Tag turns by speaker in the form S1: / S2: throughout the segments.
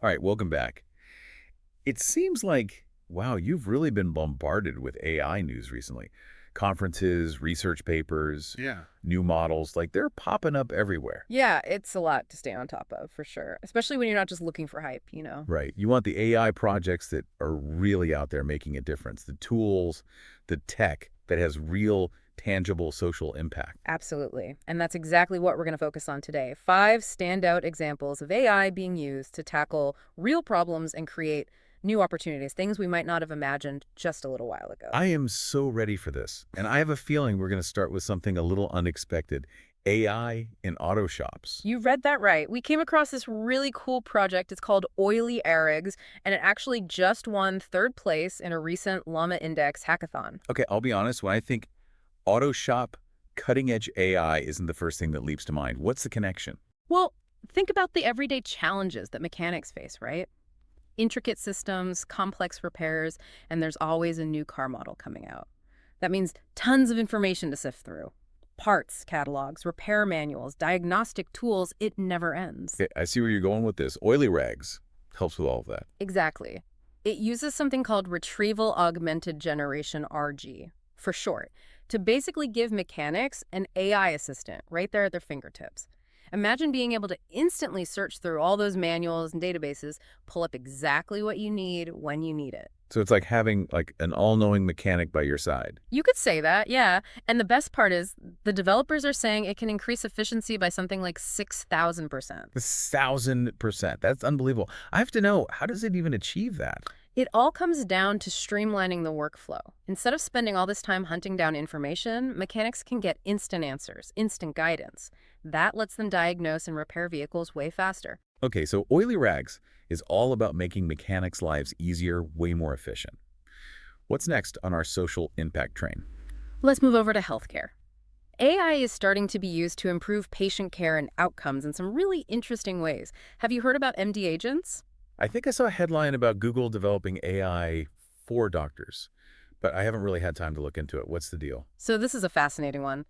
S1: All right, welcome back. It seems like, wow, you've really been bombarded with AI news recently. Conferences, research papers,
S2: Yeah.
S1: new models, like they're popping up everywhere.
S3: Yeah, it's a lot to stay on top of, for sure. Especially when you're not just looking for hype.
S1: Right. You want the AI projects that are really out there making a difference, the tools, the tech that has real, tangible social impact.
S3: Absolutely. And that's exactly what we're going to focus on today. 5 standout examples of AI being used to tackle real problems and create new opportunities, things we might not have imagined just a little while ago.
S1: I am so ready for this. And I have a feeling we're going to start with something a little unexpected. AI in auto shops.
S3: You read that right. We came across this really cool project. It's called OilyRAGs, and it actually just won 3rd place in a recent LlamaIndex hackathon.
S1: Okay, I'll be honest, when I think auto shop, cutting-edge AI isn't the first thing that leaps to mind. What's the connection?
S3: Well, think about the everyday challenges that mechanics face, right? Intricate systems, complex repairs, and there's always a new car model coming out. That means tons of information to sift through. Parts catalogs, repair manuals, diagnostic tools, it never ends.
S1: Okay, I see where you're going with this. OilyRAGs helps with all of that.
S3: Exactly. It uses something called Retrieval-Augmented Generation, RG, for short, to basically give mechanics an AI assistant right there at their fingertips. Imagine being able to instantly search through all those manuals and databases, pull up exactly what you need when you need it.
S1: So it's like having an all-knowing mechanic by your side.
S3: You could say that, yeah. And the best part is the developers are saying it can increase efficiency by something like 6,000%.
S1: 1,000%. That's unbelievable. I have to know, how does it even achieve that?
S3: It all comes down to streamlining the workflow. Instead of spending all this time hunting down information, mechanics can get instant answers, instant guidance. That lets them diagnose and repair vehicles way faster.
S1: Okay, so OilyRAGs is all about making mechanics' lives easier, way more efficient. What's next on our social impact train?
S3: Let's move over to healthcare. AI is starting to be used to improve patient care and outcomes in some really interesting ways. Have you heard about MDAgents?
S1: I think I saw a headline about Google developing AI for doctors, but I haven't really had time to look into it. What's the deal?
S3: So this is a fascinating one.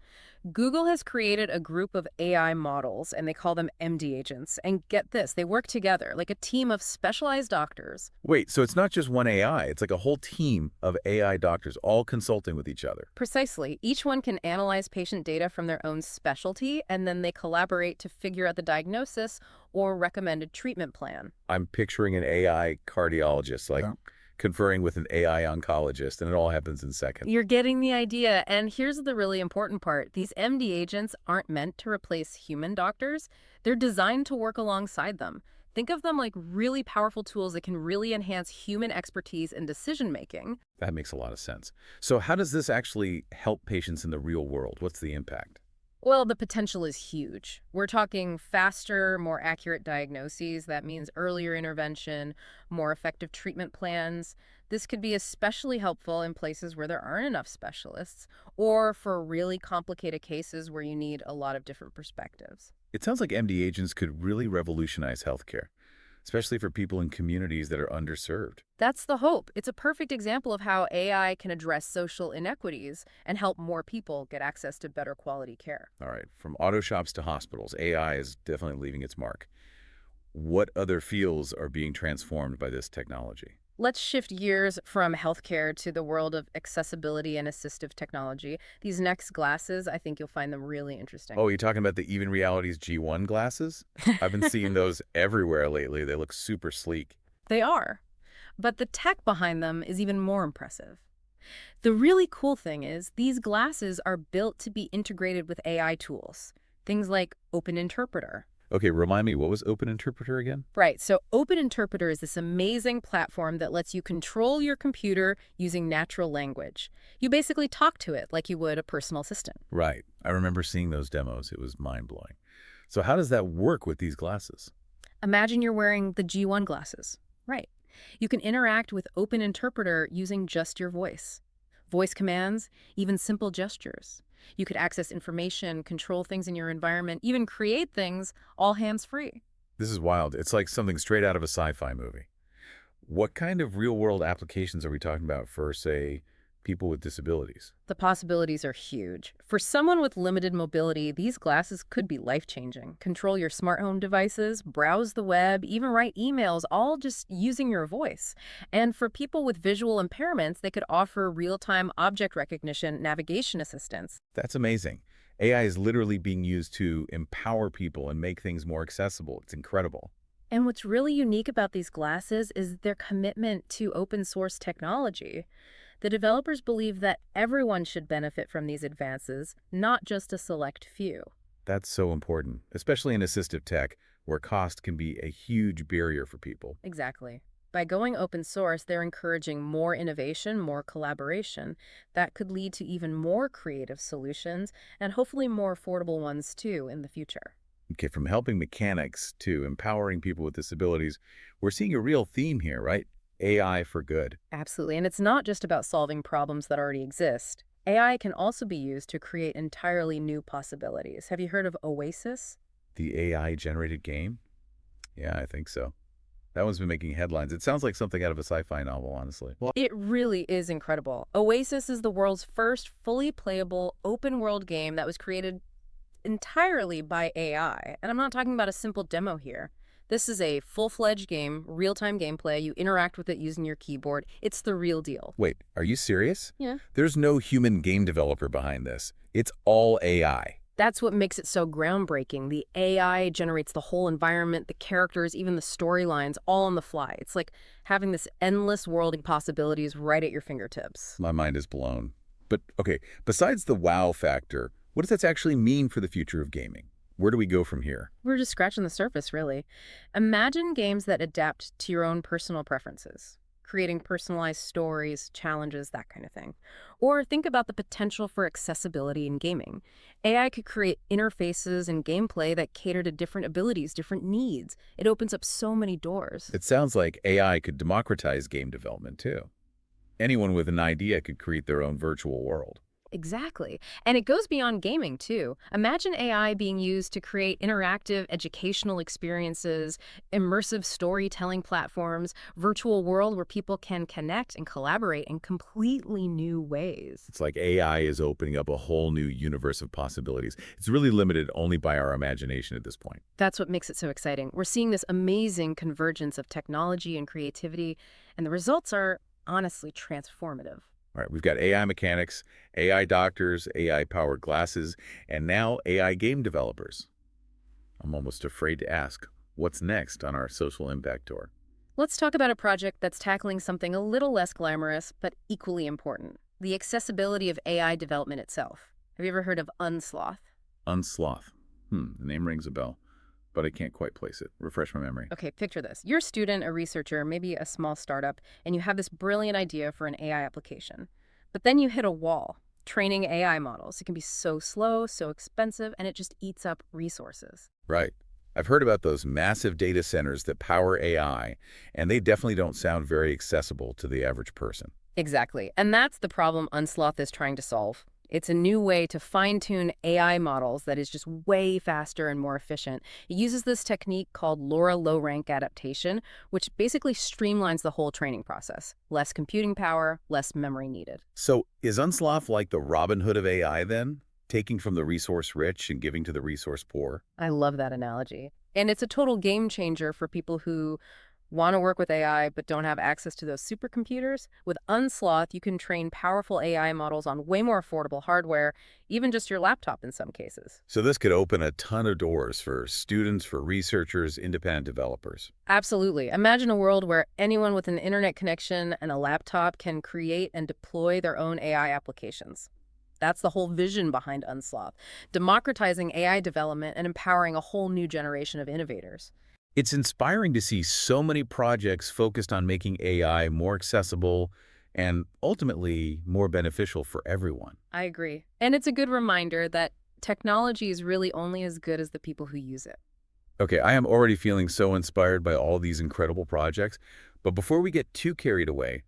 S3: Google has created a group of AI models, and they call them MDAgents. And get this, they work together like a team of specialized doctors.
S1: Wait, so it's not just one AI, it's like a whole team of AI doctors all consulting with each other.
S3: Precisely. Each one can analyze patient data from their own specialty, and then they collaborate to figure out the diagnosis or recommended treatment plan.
S1: I'm picturing an AI cardiologist, like
S2: Yeah.
S1: conferring with an AI oncologist, and it all happens in seconds.
S3: You're getting the idea. And here's the really important part. These MD agents aren't meant to replace human doctors. They're designed to work alongside them. Think of them like really powerful tools that can really enhance human expertise and decision-making.
S1: That makes a lot of sense. So how does this actually help patients in the real world? What's the impact?
S3: Well, the potential is huge. We're talking faster, more accurate diagnoses. That means earlier intervention, more effective treatment plans. This could be especially helpful in places where there aren't enough specialists, or for really complicated cases where you need a lot of different perspectives.
S1: It sounds like MD agents could really revolutionize healthcare, especially for people in communities that are underserved.
S3: That's the hope. It's a perfect example of how AI can address social inequities and help more people get access to better quality care.
S1: All right, from auto shops to hospitals, AI is definitely leaving its mark. What other fields are being transformed by this technology?
S3: Let's shift gears from healthcare to the world of accessibility and assistive technology. These next glasses, I think you'll find them really interesting.
S1: Oh, you're talking about the Even Realities G1 glasses? I've been seeing those everywhere lately. They look super sleek.
S3: They are. But the tech behind them is even more impressive. The really cool thing is these glasses are built to be integrated with AI tools. Things like Open Interpreter.
S1: Okay, remind me, what was Open Interpreter again?
S3: Right, so Open Interpreter is this amazing platform that lets you control your computer using natural language. You basically talk to it like you would a personal assistant.
S1: Right. I remember seeing those demos. It was mind-blowing. So how does that work with these glasses?
S3: Imagine you're wearing the G1 glasses. Right. You can interact with Open Interpreter using just your voice. Voice commands, even simple gestures. You could access information, control things in your environment, even create things, all hands-free.
S1: This is wild. It's like something straight out of a sci-fi movie. What kind of real-world applications are we talking about for, say, people with disabilities.
S3: The possibilities are huge. For someone with limited mobility, these glasses could be life-changing. Control your smart home devices, browse the web, even write emails, all just using your voice. And for people with visual impairments, they could offer real-time object recognition navigation assistance.
S1: That's amazing. AI is literally being used to empower people and make things more accessible. It's incredible.
S3: And what's really unique about these glasses is their commitment to open source technology. The developers believe that everyone should benefit from these advances, not just a select few.
S1: That's so important, especially in assistive tech, where cost can be a huge barrier for people.
S3: Exactly. By going open source, they're encouraging more innovation, more collaboration. That could lead to even more creative solutions and hopefully more affordable ones too in the future.
S1: Okay, from helping mechanics to empowering people with disabilities, we're seeing a real theme here, right? AI for good.
S3: Absolutely. And it's not just about solving problems that already exist. AI can also be used to create entirely new possibilities. Have you heard of Oasis?
S1: The AI-generated game? Yeah, I think so. That one's been making headlines. It sounds like something out of a sci-fi novel, honestly. Well,
S3: It really is incredible. Oasis is the world's first fully playable open world game that was created entirely by AI. And I'm not talking about a simple demo here. This is a full-fledged game, real-time gameplay. You interact with it using your keyboard. It's the real deal.
S1: wait, are you serious?
S3: Yeah.
S1: There's no human game developer behind this. It's all AI.
S3: That's what makes it so groundbreaking. The AI generates the whole environment, the characters, even the storylines, all on the fly. It's like having this endless world of possibilities right at your fingertips.
S1: My mind is blown. But, okay, besides the wow factor, what does that actually mean for the future of gaming? Where do we go from here?
S3: We're just scratching the surface, really. Imagine games that adapt to your own personal preferences, creating personalized stories, challenges, that kind of thing. Or think about the potential for accessibility in gaming. AI could create interfaces and gameplay that cater to different abilities, different needs. It opens up so many doors.
S1: It sounds like AI could democratize game development, too. Anyone with an idea could create their own virtual world.
S3: Exactly. And it goes beyond gaming, too. Imagine AI being used to create interactive educational experiences, immersive storytelling platforms, virtual world where people can connect and collaborate in completely new ways.
S1: It's like AI is opening up a whole new universe of possibilities. It's really limited only by our imagination at this point.
S3: That's what makes it so exciting. We're seeing this amazing convergence of technology and creativity, and the results are honestly transformative.
S1: All right, we've got AI mechanics, AI doctors, AI-powered glasses, and now AI game developers. I'm almost afraid to ask, what's next on our social impact tour?
S3: Let's talk about a project that's tackling something a little less glamorous, but equally important: the accessibility of AI development itself. Have you ever heard of Unsloth?
S1: Unsloth. The name rings a bell, but I can't quite place it. Refresh my memory.
S3: Okay, picture this. You're a student, a researcher, maybe a small startup, and you have this brilliant idea for an AI application. But then you hit a wall. Training AI models. It can be so slow, so expensive, and it just eats up resources.
S1: Right. I've heard about those massive data centers that power AI, and they definitely don't sound very accessible to the average person.
S3: Exactly. And that's the problem Unsloth is trying to solve. It's a new way to fine-tune AI models that is just way faster and more efficient. It uses this technique called LoRA low-rank adaptation, which basically streamlines the whole training process. Less computing power, less memory needed.
S1: So is Unsloth like the Robin Hood of AI then? Taking from the resource-rich and giving to the resource-poor?
S3: I love that analogy. And it's a total game changer for people who want to work with AI but don't have access to those supercomputers. With Unsloth, you can train powerful AI models on way more affordable hardware, even just your laptop in some cases.
S1: So this could open a ton of doors for students, for researchers, independent developers.
S3: Absolutely. Imagine a world where anyone with an internet connection and a laptop can create and deploy their own AI applications. That's the whole vision behind Unsloth, democratizing AI development and empowering a whole new generation of innovators.
S1: It's inspiring to see so many projects focused on making AI more accessible and ultimately more beneficial for everyone.
S3: I agree. And it's a good reminder that technology is really only as good as the people who use it.
S1: Okay, I am already feeling so inspired by all these incredible projects, but before we get too carried away,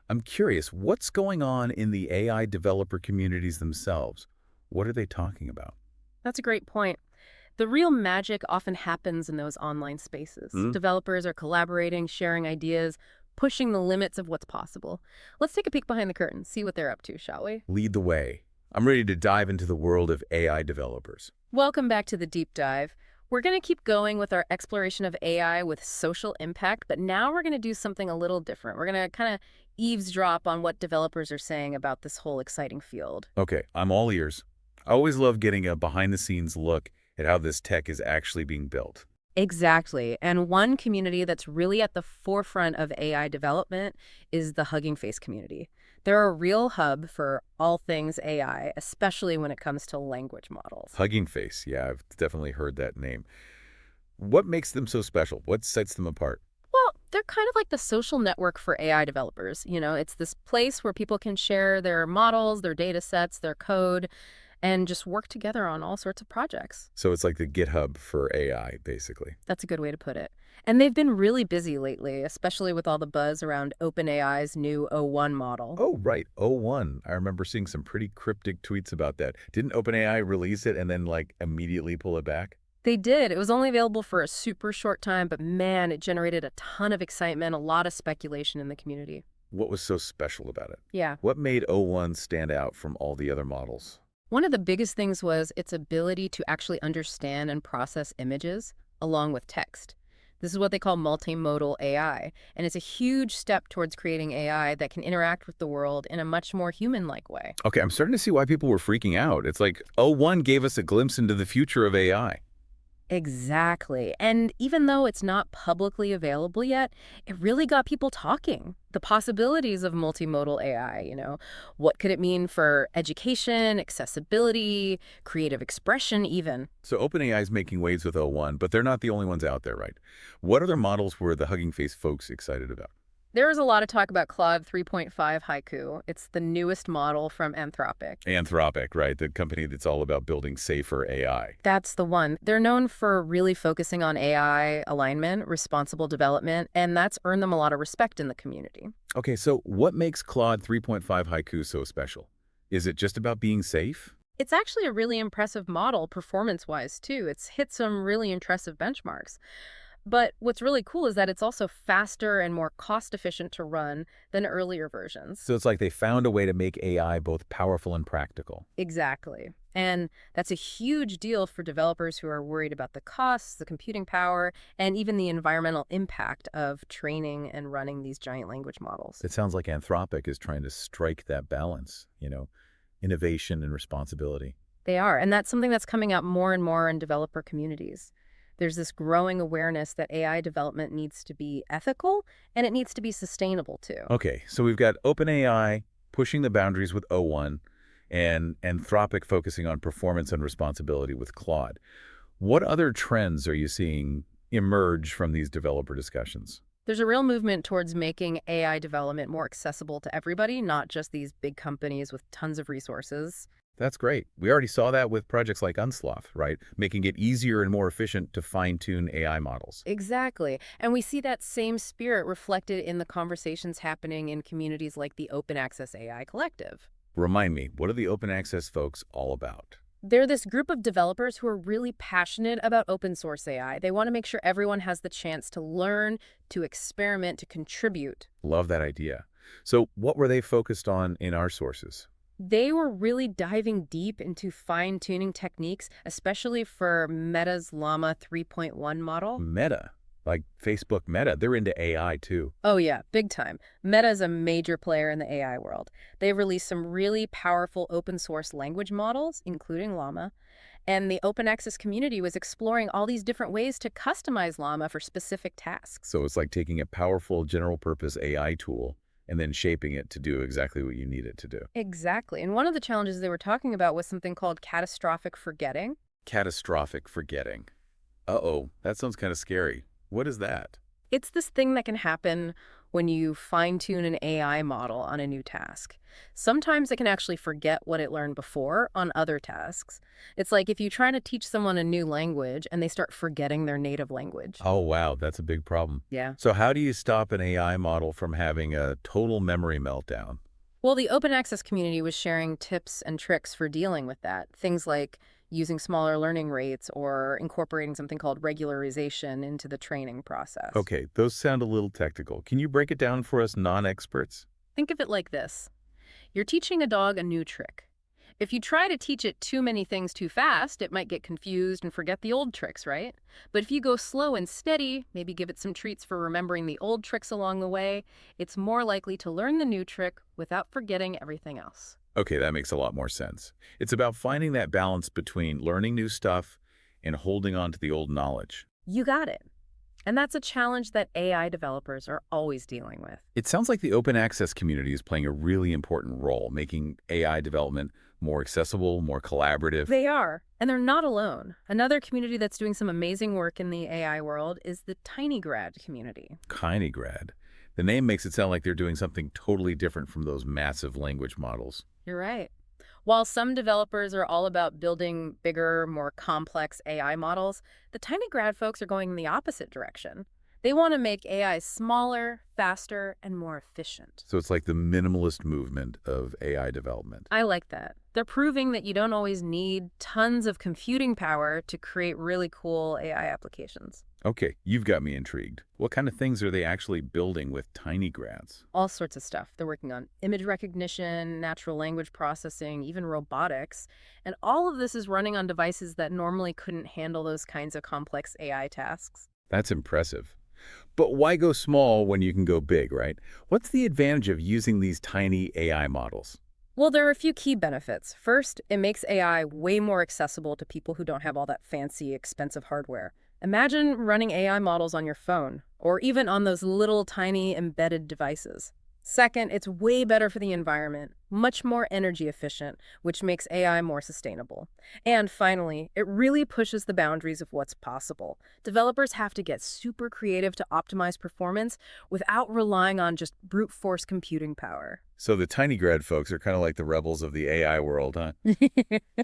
S1: I'm curious, what's going on in the AI developer communities themselves? What are they talking about?
S3: That's a great point. The real magic often happens in those online spaces.
S1: Hmm?
S3: Developers are collaborating, sharing ideas, pushing the limits of what's possible. Let's take a peek behind the curtain, see what they're up to, shall we?
S1: Lead the way. I'm ready to dive into the world of AI developers.
S3: Welcome back to the deep dive. We're going to keep going with our exploration of AI with social impact, but now we're going to do something a little different. We're going to kind of eavesdrop on what developers are saying about this whole exciting field.
S1: Okay, I'm all ears. I always love getting a behind-the-scenes look at how this tech is actually being built.
S3: Exactly. And one community that's really at the forefront of AI development is the Hugging Face community. They're a real hub for all things AI, especially when it comes to language models.
S1: Hugging Face, yeah, I've definitely heard that name. What makes them so special? What sets them apart?
S3: Well, they're kind of like the social network for AI developers. It's this place where people can share their models, their data sets, their code, and just work together on all sorts of projects.
S1: So it's like the GitHub for AI, basically.
S3: That's a good way to put it. And they've been really busy lately, especially with all the buzz around OpenAI's new O1 model.
S1: Oh, right, O1. I remember seeing some pretty cryptic tweets about that. Didn't OpenAI release it and then, like, immediately pull it back?
S3: They did. It was only available for a super short time, but man, it generated a ton of excitement, a lot of speculation in the community.
S1: What was so special about it?
S3: Yeah.
S1: What made O1 stand out from all the other models?
S3: One of the biggest things was its ability to actually understand and process images along with text. This is what they call multimodal AI, and it's a huge step towards creating AI that can interact with the world in a much more human-like way.
S1: Okay, I'm starting to see why people were freaking out. It's like O1 gave us a glimpse into the future of AI.
S3: Exactly. And even though it's not publicly available yet, it really got people talking. The possibilities of multimodal AI, what could it mean for education, accessibility, creative expression even?
S1: So OpenAI is making waves with O1, but they're not the only ones out there, right? What other models were the Hugging Face folks excited about?
S3: There is a lot of talk about Claude 3.5 Haiku. It's the newest model from Anthropic.
S1: Anthropic, right? The company that's all about building safer AI.
S3: That's the one. They're known for really focusing on AI alignment, responsible development, and that's earned them a lot of respect in the community.
S1: Okay, so what makes Claude 3.5 Haiku so special? Is it just about being safe?
S3: It's actually a really impressive model performance-wise, too. It's hit some really impressive benchmarks. But what's really cool is that it's also faster and more cost-efficient to run than earlier versions.
S1: So it's like they found a way to make AI both powerful and practical.
S3: Exactly. And that's a huge deal for developers who are worried about the costs, the computing power, and even the environmental impact of training and running these giant language models.
S1: It sounds like Anthropic is trying to strike that balance, innovation and responsibility.
S3: They are, and that's something that's coming out more and more in developer communities. There's this growing awareness that AI development needs to be ethical and it needs to be sustainable too.
S1: Okay, so we've got OpenAI pushing the boundaries with O1 and Anthropic focusing on performance and responsibility with Claude. What other trends are you seeing emerge from these developer discussions?
S3: There's a real movement towards making AI development more accessible to everybody, not just these big companies with tons of resources.
S1: That's great. We already saw that with projects like Unsloth, right? Making it easier and more efficient to fine-tune AI models.
S3: Exactly. And we see that same spirit reflected in the conversations happening in communities like the Open Access AI Collective.
S1: Remind me, what are the open access folks all about?
S3: They're this group of developers who are really passionate about open source AI. They want to make sure everyone has the chance to learn, to experiment, to contribute.
S1: Love that idea. So what were they focused on in our sources?
S3: They were really diving deep into fine-tuning techniques, especially for Meta's Llama 3.1 model.
S1: Meta, like Facebook Meta, they're into AI too.
S3: Oh yeah, big time. Meta is a major player in the AI world. They've released some really powerful open source language models, including Llama, and the open access community was exploring all these different ways to customize Llama for specific tasks.
S1: So it's like taking a powerful general purpose AI tool and then shaping it to do exactly what you need it to do.
S3: Exactly. And one of the challenges they were talking about was something called catastrophic forgetting.
S1: Catastrophic forgetting. Uh-oh, that sounds kind of scary. What is that?
S3: It's this thing that can happen when you fine-tune an AI model on a new task. Sometimes it can actually forget what it learned before on other tasks. It's like if you try to teach someone a new language and they start forgetting their native language.
S1: Oh, wow, that's a big problem.
S3: Yeah.
S1: So how do you stop an AI model from having a total memory meltdown?
S3: Well, the open access community was sharing tips and tricks for dealing with that. Things like using smaller learning rates or incorporating something called regularization into the training process.
S1: Okay, those sound a little technical. Can you break it down for us non-experts?
S3: Think of it like this. You're teaching a dog a new trick. If you try to teach it too many things too fast, it might get confused and forget the old tricks, right? But if you go slow and steady, maybe give it some treats for remembering the old tricks along the way, it's more likely to learn the new trick without forgetting everything else.
S1: Okay, that makes a lot more sense. It's about finding that balance between learning new stuff and holding on to the old knowledge.
S3: You got it. And that's a challenge that AI developers are always dealing with.
S1: It sounds like the open access community is playing a really important role, making AI development more accessible, more collaborative.
S3: They are, and they're not alone. Another community that's doing some amazing work in the AI world is the TinyGrad community.
S1: KinyGrad. The name makes it sound like they're doing something totally different from those massive language models.
S3: You're right. While some developers are all about building bigger, more complex AI models, the TinyGrad folks are going in the opposite direction. They want to make AI smaller, faster, and more efficient.
S1: So it's like the minimalist movement of AI development.
S3: I like that. They're proving that you don't always need tons of computing power to create really cool AI applications.
S1: Okay, you've got me intrigued. What kind of things are they actually building with TinyGrads?
S3: All sorts of stuff. They're working on image recognition, natural language processing, even robotics. And all of this is running on devices that normally couldn't handle those kinds of complex AI tasks.
S1: That's impressive. But why go small when you can go big, right? What's the advantage of using these tiny AI models?
S3: Well, there are a few key benefits. First, it makes AI way more accessible to people who don't have all that fancy, expensive hardware. Imagine running AI models on your phone, or even on those little tiny embedded devices. Second, it's way better for the environment, much more energy efficient, which makes AI more sustainable. And finally, it really pushes the boundaries of what's possible. Developers have to get super creative to optimize performance without relying on just brute force computing power.
S1: So the TinyGrad folks are kind of like the rebels of the AI world, huh?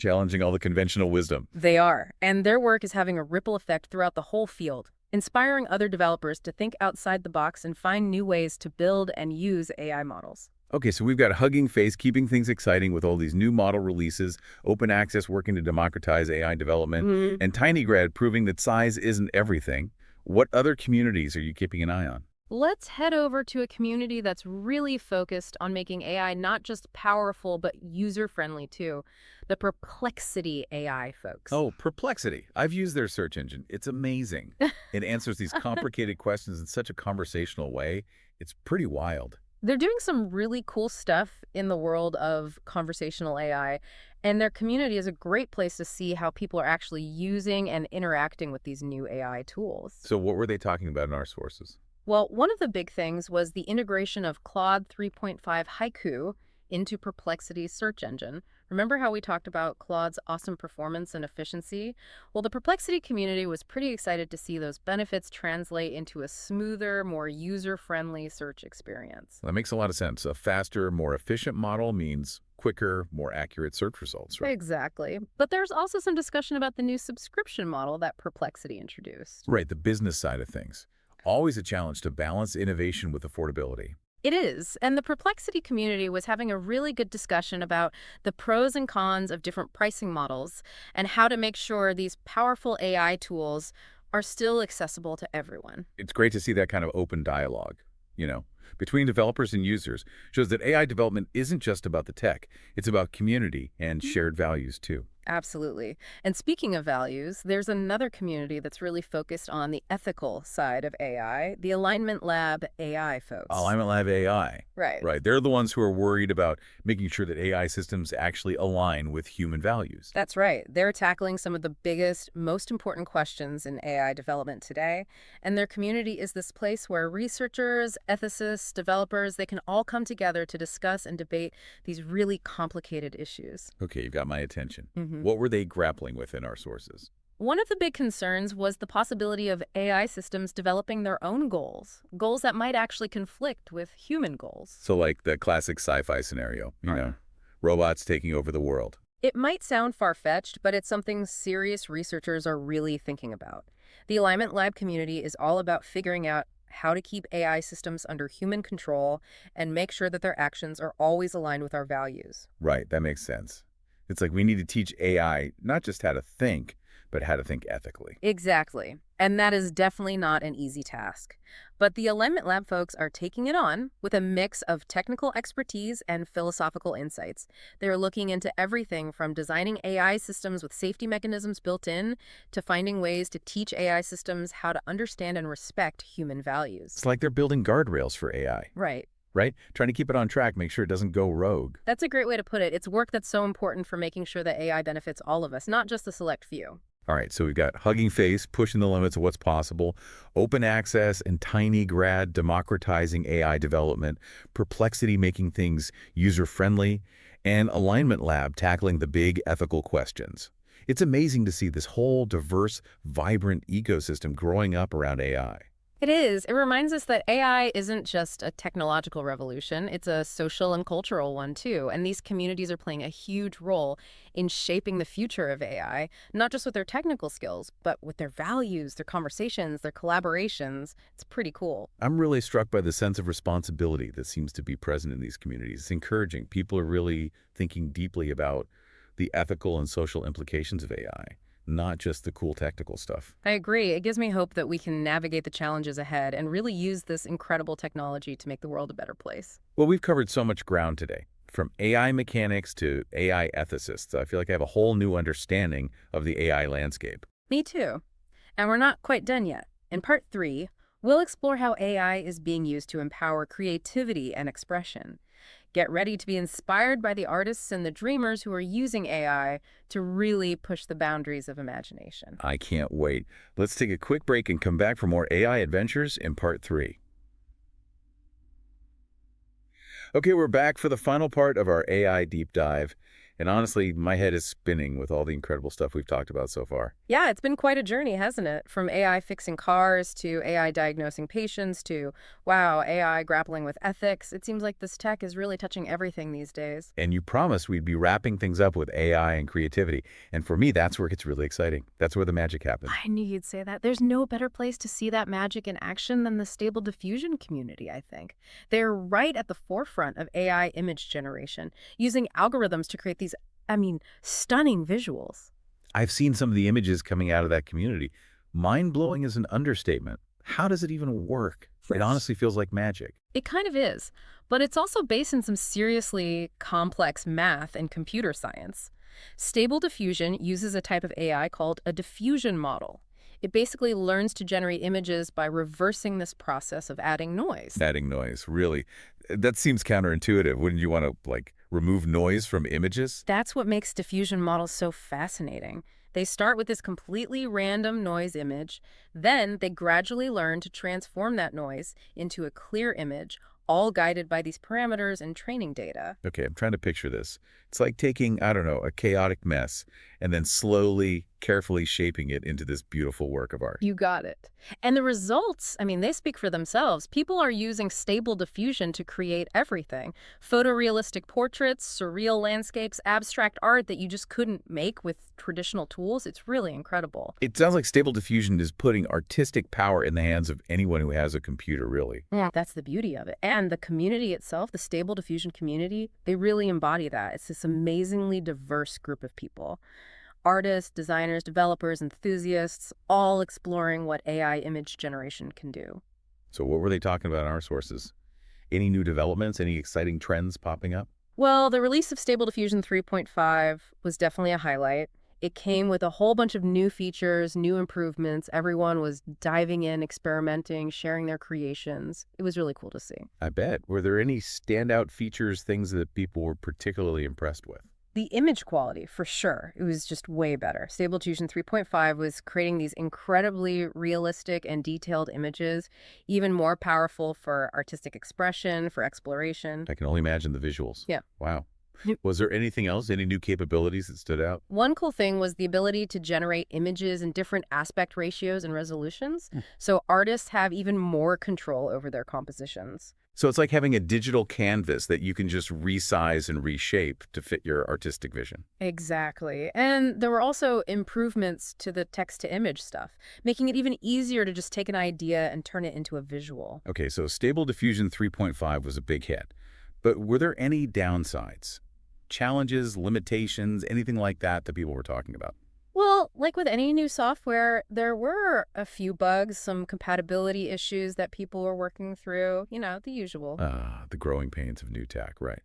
S1: Challenging all the conventional wisdom.
S3: They are, and their work is having a ripple effect throughout the whole field, inspiring other developers to think outside the box and find new ways to build and use AI models.
S1: Okay, so we've got Hugging Face keeping things exciting with all these new model releases, open access working to democratize AI development, and TinyGrad proving that size isn't everything. What other communities are you keeping an eye on?
S3: Let's head over to a community that's really focused on making AI not just powerful, but user-friendly too. The Perplexity AI folks.
S1: Oh, Perplexity. I've used their search engine. It's amazing. It answers these complicated questions in such a conversational way. It's pretty wild.
S3: They're doing some really cool stuff in the world of conversational AI, and their community is a great place to see how people are actually using and interacting with these new AI tools.
S1: So what were they talking about in our sources?
S3: Well, one of the big things was the integration of Claude 3.5 Haiku into Perplexity's search engine. Remember how we talked about Claude's awesome performance and efficiency? Well, the Perplexity community was pretty excited to see those benefits translate into a smoother, more user-friendly search experience.
S1: That makes a lot of sense. A faster, more efficient model means quicker, more accurate search results, right?
S3: Exactly. But there's also some discussion about the new subscription model that Perplexity introduced.
S1: Right, the business side of things. Always a challenge to balance innovation with affordability.
S3: It is, and the Perplexity community was having a really good discussion about the pros and cons of different pricing models and how to make sure these powerful AI tools are still accessible to everyone.
S1: It's great to see that kind of open dialogue, between developers and users. Shows that AI development isn't just about the tech. It's about community and shared values, too.
S3: Absolutely. And speaking of values, there's another community that's really focused on the ethical side of AI, the Alignment Lab AI folks.
S1: Alignment Lab AI.
S3: Right.
S1: Right. They're the ones who are worried about making sure that AI systems actually align with human values.
S3: That's right. They're tackling some of the biggest, most important questions in AI development today. And their community is this place where researchers, ethicists, developers, they can all come together to discuss and debate these really complicated issues.
S1: Okay, you've got my attention. What were they grappling with in our sources?
S3: One of the big concerns was the possibility of AI systems developing their own goals, goals that might actually conflict with human goals.
S1: So like the classic sci-fi scenario, robots taking over the world.
S3: It might sound far-fetched, but it's something serious researchers are really thinking about. The Alignment Lab community is all about figuring out how to keep AI systems under human control and make sure that their actions are always aligned with our values.
S1: Right, that makes sense. It's like we need to teach AI not just how to think, but how to think ethically.
S3: Exactly. And that is definitely not an easy task. But the Alignment Lab folks are taking it on with a mix of technical expertise and philosophical insights. They're looking into everything from designing AI systems with safety mechanisms built in to finding ways to teach AI systems how to understand and respect human values.
S1: It's like they're building guardrails for AI,
S3: Right.
S1: right? Trying to keep it on track, make sure it doesn't go rogue.
S3: That's a great way to put it. It's work that's so important for making sure that AI benefits all of us, not just a select few.
S1: All right, so we've got Hugging Face, pushing the limits of what's possible, open access and tiny grad democratizing AI development, Perplexity making things user-friendly, and Alignment Lab tackling the big ethical questions. It's amazing to see this whole diverse, vibrant ecosystem growing up around AI.
S3: It is. It reminds us that AI isn't just a technological revolution, it's a social and cultural one too. And these communities are playing a huge role in shaping the future of AI, not just with their technical skills, but with their values, their conversations, their collaborations. It's pretty cool.
S1: I'm really struck by the sense of responsibility that seems to be present in these communities. It's encouraging. People are really thinking deeply about the ethical and social implications of AI, not just the cool technical stuff.
S3: I agree. It gives me hope that we can navigate the challenges ahead and really use this incredible technology to make the world a better place.
S1: Well, we've covered so much ground today, from AI mechanics to AI ethicists. I feel like I have a whole new understanding of the AI landscape.
S3: Me too. And we're not quite done yet. In part 3, we'll explore how AI is being used to empower creativity and expression. Get ready to be inspired by the artists and the dreamers who are using AI to really push the boundaries of imagination.
S1: I can't wait. Let's take a quick break and come back for more AI adventures in part 3. Okay, we're back for the final part of our AI deep dive. And honestly, my head is spinning with all the incredible stuff we've talked about so far.
S3: Yeah, it's been quite a journey, hasn't it? From AI fixing cars to AI diagnosing patients to, wow, AI grappling with ethics. It seems like this tech is really touching everything these days.
S1: And you promised we'd be wrapping things up with AI and creativity. And for me, that's where it gets really exciting. That's where the magic happens.
S3: I knew you'd say that. There's no better place to see that magic in action than the Stable Diffusion community, I think. They're right at the forefront of AI image generation, using algorithms to create these, stunning visuals.
S1: I've seen some of the images coming out of that community. Mind-blowing is an understatement. How does it even work? It honestly feels like magic.
S3: It kind of is, but it's also based in some seriously complex math and computer science. Stable Diffusion uses a type of AI called a diffusion model. It basically learns to generate images by reversing this process of adding noise.
S1: Adding noise, really. That seems counterintuitive. Wouldn't you want to, remove noise from images?
S3: That's what makes diffusion models so fascinating. They start with this completely random noise image, then they gradually learn to transform that noise into a clear image, all guided by these parameters and training data.
S1: Okay, I'm trying to picture this. It's like taking, I don't know, a chaotic mess and then slowly, carefully shaping it into this beautiful work of art.
S3: You got it. And the results, they speak for themselves. People are using Stable Diffusion to create everything. Photorealistic portraits, surreal landscapes, abstract art that you just couldn't make with traditional tools. It's really incredible.
S1: It sounds like Stable Diffusion is putting artistic power in the hands of anyone who has a computer, really.
S3: Yeah, that's the beauty of it. And the community itself, the Stable Diffusion community, they really embody that. It's this amazingly diverse group of people. Artists, designers, developers, enthusiasts, all exploring what AI image generation can do.
S1: So what were they talking about in our sources? Any new developments? Any exciting trends popping up?
S3: Well, the release of Stable Diffusion 3.5 was definitely a highlight. It came with a whole bunch of new features, new improvements. Everyone was diving in, experimenting, sharing their creations. It was really cool to see.
S1: I bet. Were there any standout features, things that people were particularly impressed with?
S3: The image quality, for sure, it was just way better. Stable Diffusion 3.5 was creating these incredibly realistic and detailed images, even more powerful for artistic expression, for exploration.
S1: I can only imagine the visuals.
S3: Yeah.
S1: Wow.
S3: Yep.
S1: Was there anything else, any new capabilities that stood out?
S3: One cool thing was the ability to generate images in different aspect ratios and resolutions, so artists have even more control over their compositions.
S1: So it's like having a digital canvas that you can just resize and reshape to fit your artistic vision.
S3: Exactly. And there were also improvements to the text-to-image stuff, making it even easier to just take an idea and turn it into a visual.
S1: Okay, so Stable Diffusion 3.5 was a big hit. But were there any downsides? challenges, limitations, anything like that that people were talking about?
S3: Well, like with any new software, there were a few bugs, some compatibility issues that people were working through, the usual.
S1: The growing pains of new tech, right.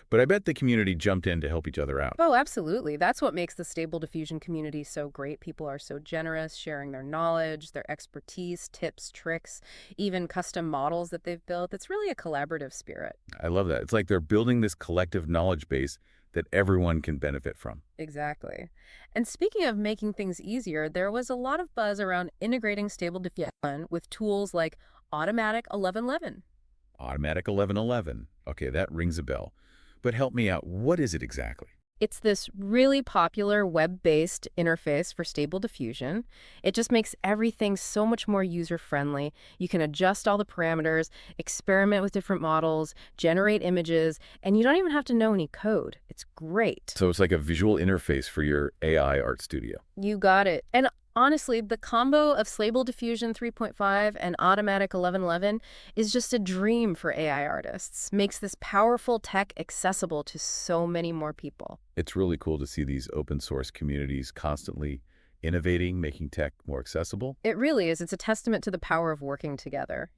S1: But I bet the community jumped in to help each other out.
S3: Oh, absolutely. That's what makes the Stable Diffusion community so great. People are so generous, sharing their knowledge, their expertise, tips, tricks, even custom models that they've built. It's really a collaborative spirit.
S1: I love that. It's like they're building this collective knowledge base that everyone can benefit from.
S3: Exactly. And speaking of making things easier, there was a lot of buzz around integrating Stable Diffusion with tools like Automatic 1111.
S1: Automatic 1111. Okay, that rings a bell. But help me out. What is it exactly?
S3: It's this really popular web-based interface for Stable Diffusion. It just makes everything so much more user-friendly. You can adjust all the parameters, experiment with different models, generate images, and you don't even have to know any code. It's great.
S1: So it's like a visual interface for your AI art studio.
S3: You got it. And honestly, the combo of Stable Diffusion 3.5 and Automatic 1111 is just a dream for AI artists. Makes this powerful tech accessible to so many more people.
S1: It's really cool to see these open source communities constantly innovating, making tech more accessible.
S3: It really is. It's a testament to the power of working together,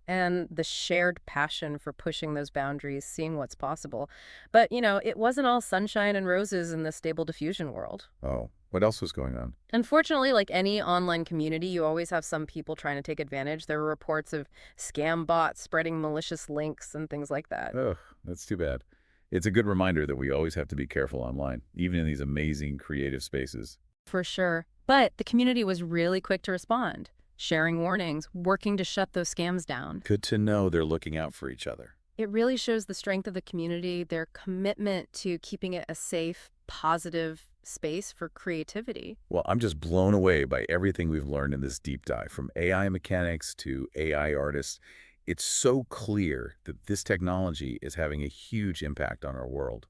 S3: and the shared passion for pushing those boundaries, seeing what's possible. But, it wasn't all sunshine and roses in the Stable Diffusion world.
S1: Oh, what else was going on?
S3: Unfortunately, like any online community, you always have some people trying to take advantage. There were reports of scam bots spreading malicious links and things like that.
S1: Ugh, that's too bad. It's a good reminder that we always have to be careful online, even in these amazing creative spaces.
S3: For sure. But the community was really quick to respond, sharing warnings, working to shut those scams down.
S1: Good to know they're looking out for each other.
S3: It really shows the strength of the community, their commitment to keeping it a safe, positive space for creativity.
S1: Well, I'm just blown away by everything we've learned in this deep dive, from AI mechanics to AI artists. It's so clear that this technology is having a huge impact on our world,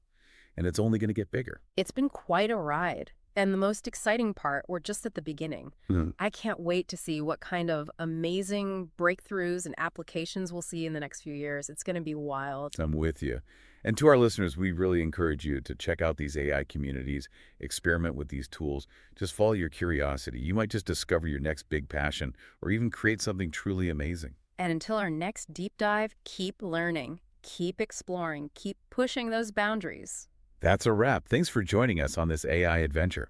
S1: and it's only going to get bigger.
S3: It's been quite a ride. And the most exciting part, we're just at the beginning. I can't wait to see what kind of amazing breakthroughs and applications we'll see in the next few years. It's going to be wild.
S1: I'm with you. And to our listeners, we really encourage you to check out these AI communities, experiment with these tools. Just follow your curiosity. You might just discover your next big passion or even create something truly amazing.
S3: And until our next deep dive, keep learning, keep exploring, keep pushing those boundaries.
S1: That's a wrap. Thanks for joining us on this AI adventure.